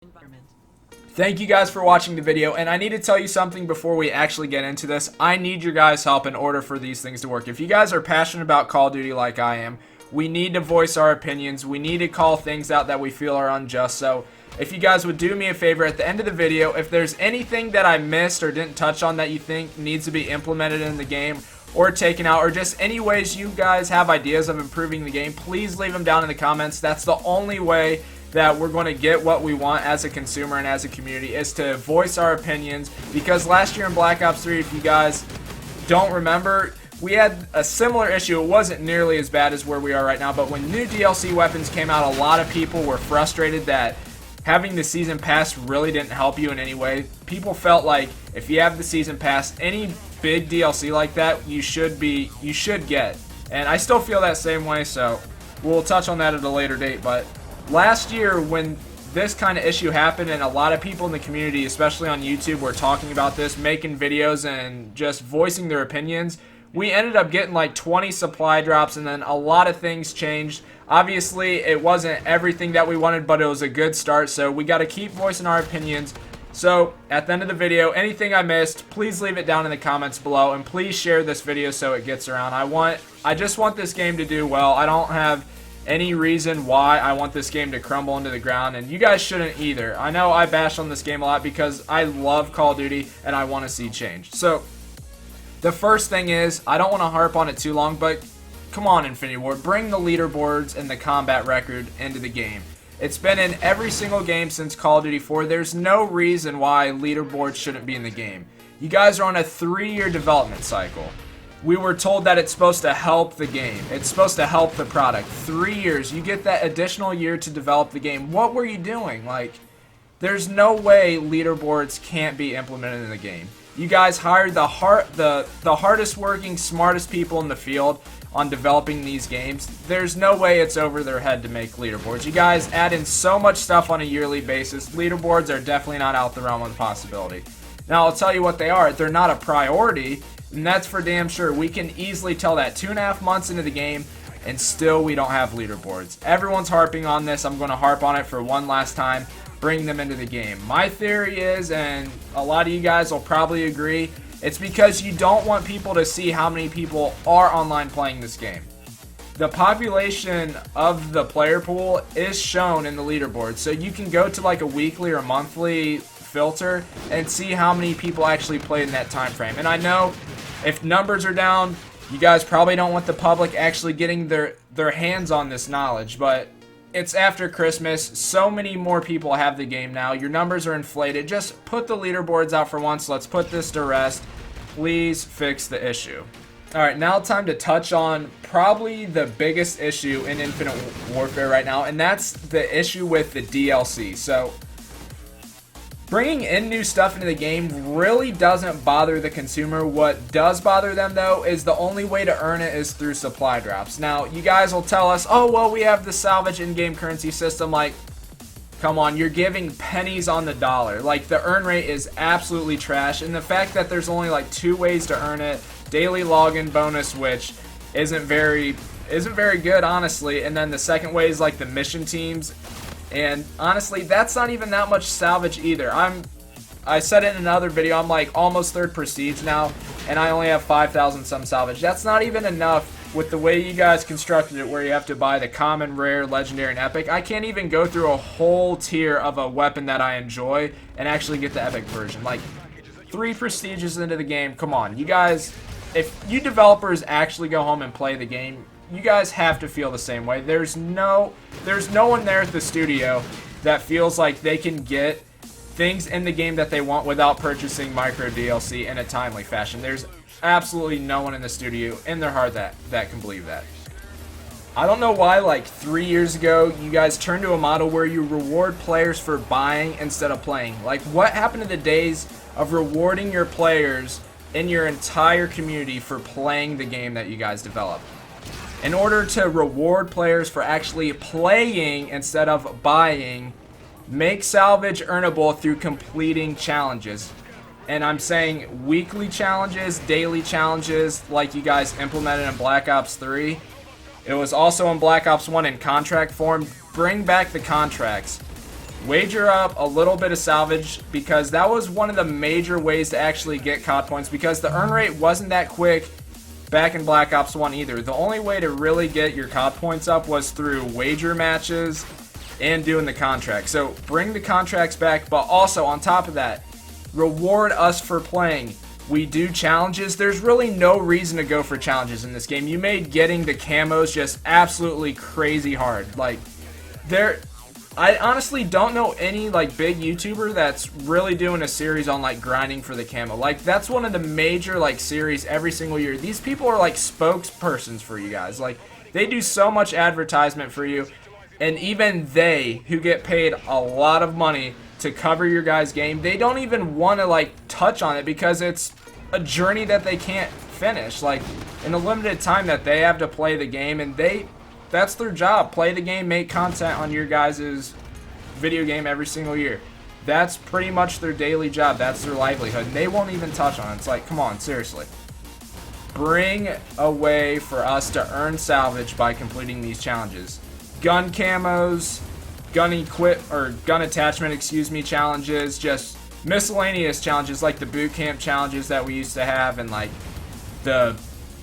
environment. Thank you guys for watching the video, and I need to tell you something before we actually get into this. I need your guys' help in order for these things to work. If you guys are passionate about Call of Duty like I am, we need to voice our opinions. We need to call things out that we feel are unjust. So if you guys would do me a favor at the end of the video, if there's anything that I missed or didn't touch on that you think needs to be implemented in the game or taken out, or just any ways you guys have ideas of improving the game, please leave them down in the comments. That's the only way that we're going to get what we want as a consumer and as a community, is to voice our opinions. Because last year in Black Ops 3, if you guys don't remember, we had a similar issue. It wasn't nearly as bad as where we are right now, but when new DLC weapons came out, a lot of people were frustrated that having the season pass really didn't help you in any way. People felt like if you have the season pass, any big DLC like that, you should get. And I still feel that same way, so we'll touch on that at a later date. But last year, when this kind of issue happened and a lot of people in the community, especially on YouTube, were talking about this, making videos and just voicing their opinions, we ended up getting like 20 supply drops, and then a lot of things changed. Obviously, it wasn't everything that we wanted, but it was a good start, so we got to keep voicing our opinions. So at the end of the video, anything I missed, please leave it down in the comments below, and please share this video so it gets around. I just want this game to do well. I don't have any reason why I want this game to crumble into the ground, and you guys shouldn't either. I know I bash on this game a lot because I love Call of Duty and I want to see change. So the first thing is, I don't want to harp on it too long, but come on, Infinity Ward, bring the leaderboards and the combat record into the game. It's been in every single game since Call of Duty 4. There's no reason why leaderboards shouldn't be in the game. You guys are on a 3-year development cycle. We were told that it's supposed to help the game. It's supposed to help the product. 3 years. You get that additional year to develop the game. What were you doing? Like, there's no way leaderboards can't be implemented in the game. You guys hired the hardest working, smartest people in the field on developing these games. There's no way it's over their head to make leaderboards. You guys add in so much stuff on a yearly basis. Leaderboards are definitely not out the realm of possibility. Now, I'll tell you what they are. They're not a priority, and that's for damn sure. We can easily tell that 2.5 months into the game, and still we don't have leaderboards. Everyone's harping on this. I'm going to harp on it for one last time. Bring them into the game. My theory is, and a lot of you guys will probably agree, it's because you don't want people to see how many people are online playing this game. The population of the player pool is shown in the leaderboard, so you can go to like a weekly or monthly filter and see how many people actually played in that time frame. And I know if numbers are down, you guys probably don't want the public actually getting their hands on this knowledge, but it's after Christmas. So many more people have the game now. Your numbers are inflated. Just put the leaderboards out for once. Let's put this to rest. Please fix the issue. Alright, now time to touch on probably the biggest issue in Infinite Warfare right now, and that's the issue with the DLC. So bringing in new stuff into the game really doesn't bother the consumer. What does bother them, though, is the only way to earn it is through supply drops. Now, you guys will tell us, oh, well, we have the salvage in-game currency system. Like, come on, you're giving pennies on the dollar. Like, the earn rate is absolutely trash. And the fact that there's only, like, 2 ways to earn it, daily login bonus, which isn't very good, honestly. And then the second way is, like, the mission teams. And honestly, that's not even that much salvage either. I said it in another video, I'm like almost 3rd prestige now, and I only have 5,000 some salvage. That's not even enough with the way you guys constructed it, where you have to buy the common, rare, legendary, and epic. I can't even go through a whole tier of a weapon that I enjoy and actually get the epic version. Like, 3 prestiges into the game, come on. You guys, if you developers actually go home and play the game, you guys have to feel the same way. There's no one there at the studio that feels like they can get things in the game that they want without purchasing micro DLC in a timely fashion. There's absolutely no one in the studio in their heart that can believe that. I don't know why, like 3 years ago, you guys turned to a model where you reward players for buying instead of playing. Like, what happened to the days of rewarding your players in your entire community for playing the game that you guys developed? In order to reward players for actually playing instead of buying, make salvage earnable through completing challenges. And I'm saying weekly challenges, daily challenges, like you guys implemented in Black Ops 3. It was also in Black Ops 1 in contract form. Bring back the contracts. wager up a little bit of salvage, because that was one of the major ways to actually get COD points, because the earn rate wasn't that quick back in Black Ops 1 either. The only way to really get your COD points up was through wager matches and doing the contract. So bring the contracts back, but also on top of that, reward us for playing. We do challenges. There's really no reason to go for challenges in this game. You made getting the camos just absolutely crazy hard. Like, I honestly don't know any like big YouTuber that's really doing a series on like grinding for the camo. Like, that's one of the major like series every single year. These people are like spokespersons for you guys. Like, they do so much advertisement for you, and even they, who get paid a lot of money to cover your guys' game, they don't even want to like touch on it, because it's a journey that they can't finish, like in a limited time that they have to play the game, and that's their job. Play the game, make content on your guys' video game every single year. That's pretty much their daily job. That's their livelihood, and they won't even touch on it. It's like, come on, seriously. Bring a way for us to earn salvage by completing these challenges. Gun camos, gun attachment, challenges, just miscellaneous challenges like the boot camp challenges that we used to have, and like the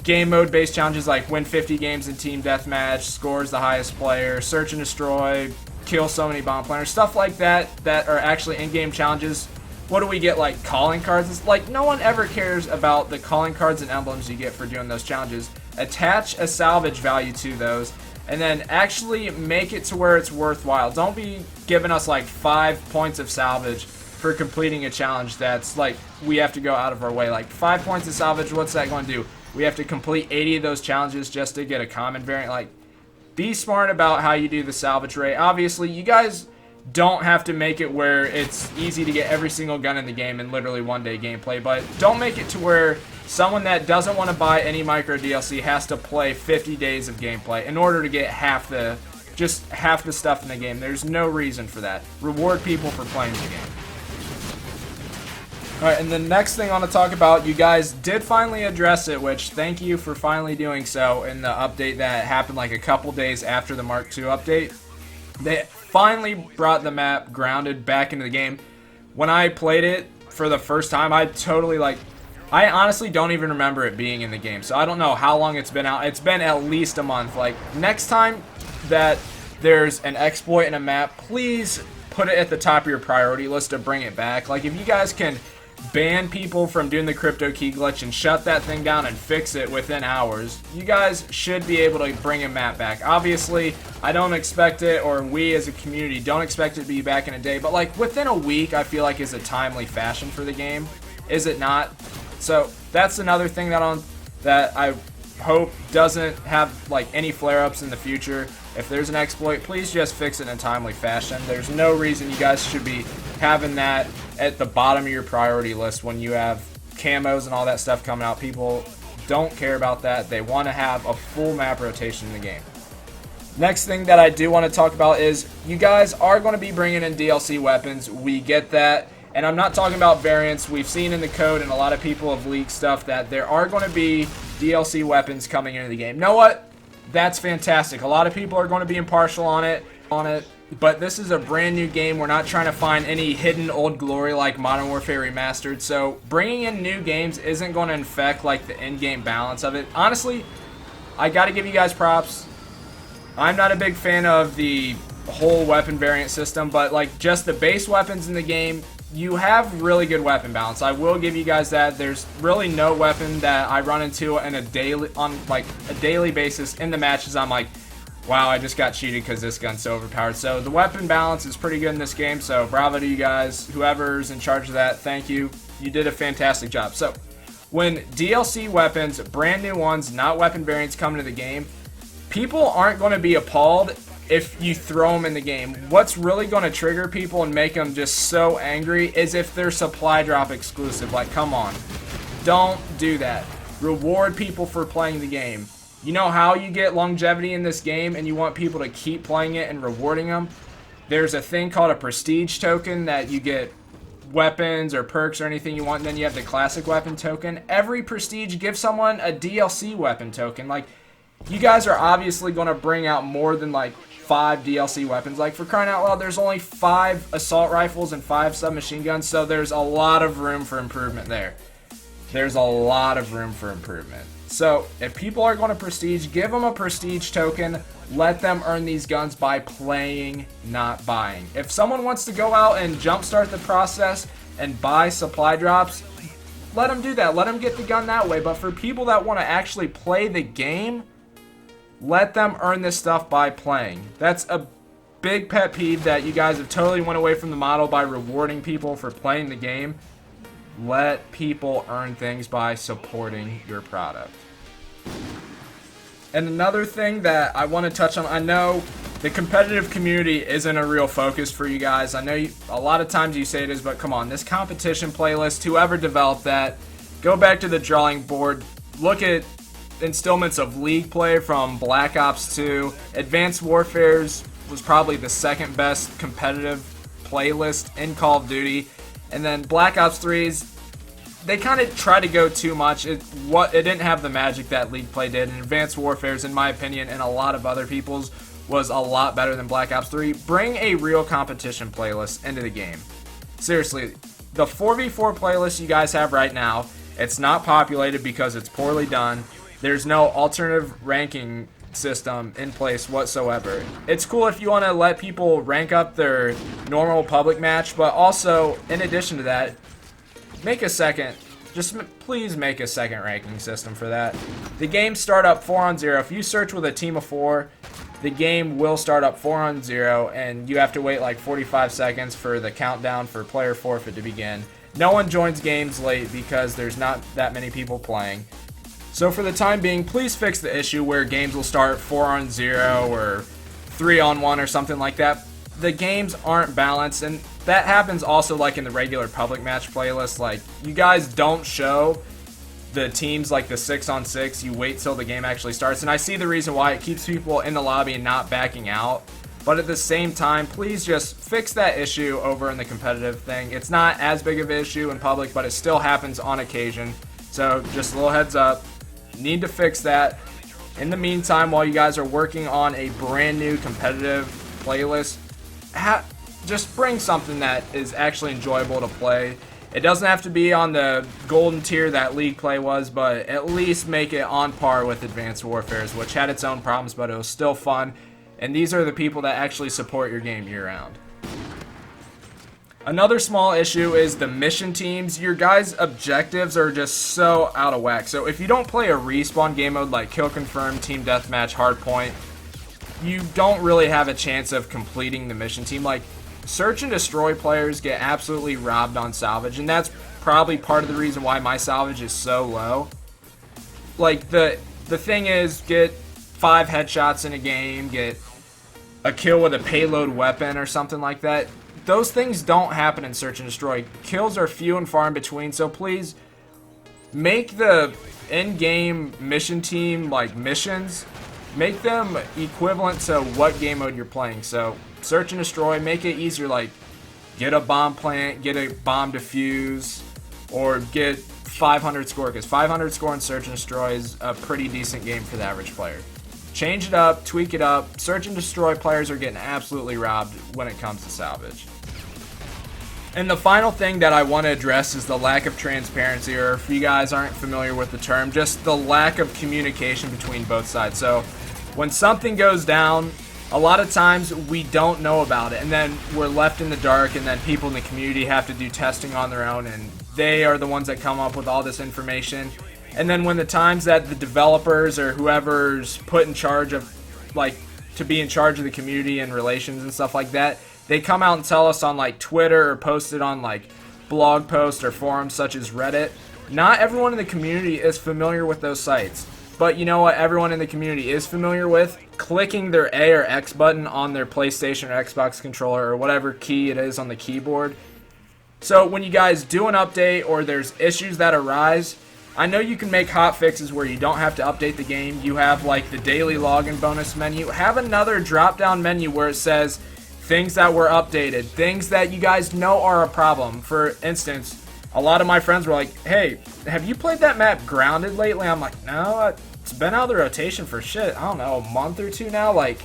game mode based challenges like win 50 games in team deathmatch, scores the highest player, search and destroy, kill so many bomb planners, stuff like that are actually in-game challenges. What do we get, like calling cards? It's like, no one ever cares about the calling cards and emblems you get for doing those challenges. Attach a salvage value to those, and then actually make it to where it's worthwhile. Don't be giving us like 5 points of salvage for completing a challenge that's like, we have to go out of our way. Like, 5 points of salvage, what's that going to do? We have to complete 80 of those challenges just to get a common variant. Like, be smart about how you do the salvage rate. Obviously, you guys don't have to make it where it's easy to get every single gun in the game in literally one-day gameplay, but don't make it to where someone that doesn't want to buy any micro DLC has to play 50 days of gameplay in order to get half the stuff in the game. There's no reason for that. Reward people for playing the game. Alright, and the next thing I want to talk about, you guys did finally address it, which thank you for finally doing so in the update that happened like a couple days after the Mark II update. They finally brought the map Grounded back into the game. When I played it for the first time, I honestly don't even remember it being in the game. So I don't know how long it's been out. It's been at least a month. Like, next time that there's an exploit in a map, please put it at the top of your priority list to bring it back. Like, if you guys can ban people from doing the crypto key glitch and shut that thing down and fix it within hours, you guys should be able to bring a map back. Obviously, I don't expect it, or we as a community don't expect it to be back in a day, but like within a week, I feel like is a timely fashion for the game. Is it not? So that's another thing that I hope doesn't have like any flare-ups in the future. If there's an exploit, please just fix it in a timely fashion. There's no reason you guys should be having that at the bottom of your priority list when you have camos and all that stuff coming out. People don't care about that. They want to have a full map rotation in the game. Next thing that I do want to talk about is you guys are going to be bringing in DLC weapons. We get that. And I'm not talking about variants. We've seen in the code, and a lot of people have leaked stuff, that there are going to be DLC weapons coming into the game. You know what? That's fantastic. A lot of people are going to be impartial on it, but this is a brand new game. We're not trying to find any hidden old glory like Modern Warfare Remastered. So bringing in new games isn't going to affect like the in-game balance of it. Honestly, I got to give you guys props. I'm not a big fan of the whole weapon variant system, but like just the base weapons in the game, you have really good weapon balance. I will give you guys that. There's really no weapon that I run into on a daily basis in the matches I'm like, wow, I just got cheated because this gun's so overpowered. So the weapon balance is pretty good in this game, so bravo to you guys. Whoever's in charge of that, thank you. You did a fantastic job. So when DLC weapons, brand new ones, not weapon variants, come into the game, people aren't going to be appalled if you throw them in the game. What's really going to trigger people and make them just so angry is if they're supply drop exclusive. Like, come on. Don't do that. Reward people for playing the game. You know how you get longevity in this game and you want people to keep playing it and rewarding them? There's a thing called a prestige token that you get weapons or perks or anything you want, and then you have the classic weapon token. Every prestige gives someone a DLC weapon token. Like, you guys are obviously going to bring out more than like 5 DLC weapons. Like, for crying out loud, there's only 5 assault rifles and 5 submachine guns, so there's a lot of room for improvement there. There's a lot of room for improvement. So if people are going to prestige, give them a prestige token. Let them earn these guns by playing, not buying. If someone wants to go out and jumpstart the process and buy supply drops, let them do that. Let them get the gun that way. But for people that want to actually play the game, let them earn this stuff by playing. That's a big pet peeve that you guys have totally went away from the model by rewarding people for playing the game. Let people earn things by supporting your product. And another thing that I want to touch on, I know the competitive community isn't a real focus for you guys. I know a lot of times you say it is, but come on, this competition playlist, whoever developed that, go back to the drawing board, look at installments of League play from Black Ops 2. Advanced Warfare's was probably the second best competitive playlist in Call of Duty. And then Black Ops 3's, they kind of tried to go too much. It didn't have the magic that League play did. And Advanced Warfare's, in my opinion, and a lot of other people's, was a lot better than Black Ops 3. Bring a real competition playlist into the game. Seriously, the 4v4 playlist you guys have right now, it's not populated because it's poorly done. There's no alternative ranking system in place whatsoever. It's cool if you want to let people rank up their normal public match, but also, in addition to that, please make a second ranking system for that. The games start up 4-on-0. If you search with a team of 4, the game will start up 4-on-0, and you have to wait like 45 seconds for the countdown for player forfeit to begin. No one joins games late because there's not that many people playing. So for the time being, please fix the issue where games will start 4-on-0 or 3-on-1 or something like that. The games aren't balanced, and that happens also like in the regular public match playlist. Like, you guys don't show the teams like the 6-on-6. You wait till the game actually starts, and I see the reason why. It keeps people in the lobby and not backing out. But at the same time, please just fix that issue over in the competitive thing. It's not as big of an issue in public, but it still happens on occasion. So just a little heads up. Need to fix that. In the meantime, while you guys are working on a brand new competitive playlist, just bring something that is actually enjoyable to play. It doesn't have to be on the golden tier that League play was, but at least make it on par with Advanced Warfare's, which had its own problems, but it was still fun. And these are the people that actually support your game year-round. Another small issue is the mission teams. Your guys' objectives are just so out of whack. So if you don't play a respawn game mode like Kill Confirm, Team Deathmatch, Hardpoint, you don't really have a chance of completing the mission team. Like, Search and Destroy players get absolutely robbed on salvage, and that's probably part of the reason why my salvage is so low. Like, the thing is, get 5 headshots in a game, get a kill with a payload weapon or something like that. Those things don't happen in Search and Destroy. Kills are few and far in between, so please make the in-game mission team, like, missions, make them equivalent to what game mode you're playing. So Search and Destroy, make it easier, like get a bomb plant, get a bomb defuse, or get 500 score, because 500 score in Search and Destroy is a pretty decent game for the average player. Change it up, tweak it up. Search and Destroy players are getting absolutely robbed when it comes to salvage. And the final thing that I want to address is the lack of transparency, or if you guys aren't familiar with the term, just the lack of communication between both sides. So when something goes down, a lot of times we don't know about it, and then we're left in the dark, and then people in the community have to do testing on their own, and they are the ones that come up with all this information. And then when the times that the developers or whoever's put in charge of, like, to be in charge of the community and relations and stuff like that, they come out and tell us on, like, Twitter or post it on, like, blog posts or forums such as Reddit. Not everyone in the community is familiar with those sites. But you know what everyone in the community is familiar with? Clicking their A or X button on their PlayStation or Xbox controller or whatever key it is on the keyboard. So when you guys do an update or there's issues that arise, I know you can make hot fixes where you don't have to update the game. You have like the daily login bonus menu. Have another drop down menu where it says things that were updated, things that you guys know are a problem. For instance, a lot of my friends were like, hey, have you played that map Grounded lately? I'm like, no, it's been out of the rotation for shit, I don't know, a month or two now. Like,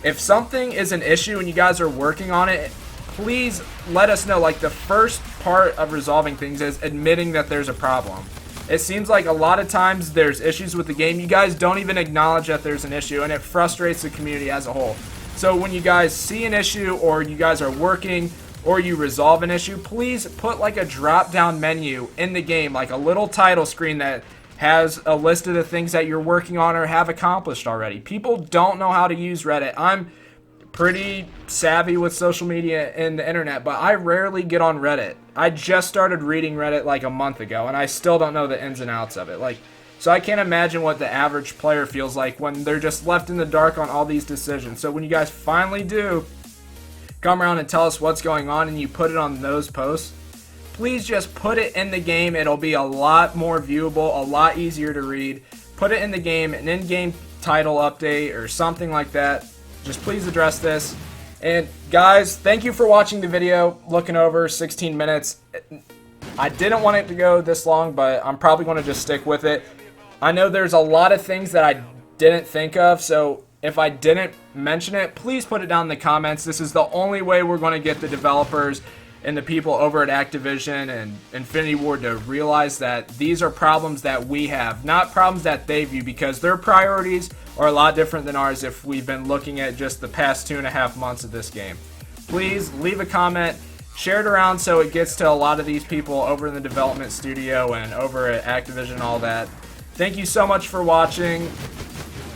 If something is an issue and you guys are working on it, please let us know. Like, the first part of resolving things is admitting that there's a problem. It seems like a lot of times there's issues with the game. You guys don't even acknowledge that there's an issue, and it frustrates the community as a whole. So when you guys see an issue, or you guys are working, or you resolve an issue, please put like a drop-down menu in the game, like a little title screen that has a list of the things that you're working on or have accomplished already. People don't know how to use Reddit. I'm pretty savvy with social media and the internet, but I rarely get on Reddit. I just started reading Reddit like a month ago, and I still don't know the ins and outs of it. So I can't imagine what the average player feels like when they're just left in the dark on all these decisions. So when you guys finally do come around and tell us what's going on and you put it on those posts, please just put it in the game. It'll be a lot more viewable, a lot easier to read. Put it in the game, an in-game title update or something like that. Just please address this. And guys, thank you for watching the video. Looking over 16 minutes. I didn't want it to go this long, but I'm probably going to just stick with it. I know there's a lot of things that I didn't think of, so if I didn't mention it, please put it down in the comments. This is the only way we're going to get the developers and the people over at Activision and Infinity Ward to realize that these are problems that we have, not problems that they view, because their priorities are a lot different than ours if we've been looking at just the past 2.5 months of this game. Please leave a comment, share it around so it gets to a lot of these people over in the development studio and over at Activision and all that. Thank you so much for watching.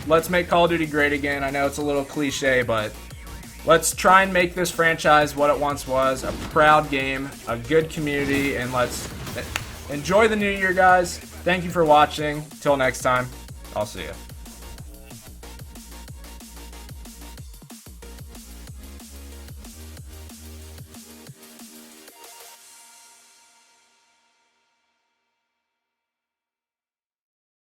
Let's make Call of Duty great again. I know it's a little cliche, but let's try and make this franchise what it once was, a proud game, a good community, and let's enjoy the new year, guys. Thank you for watching. Till next time, I'll see you.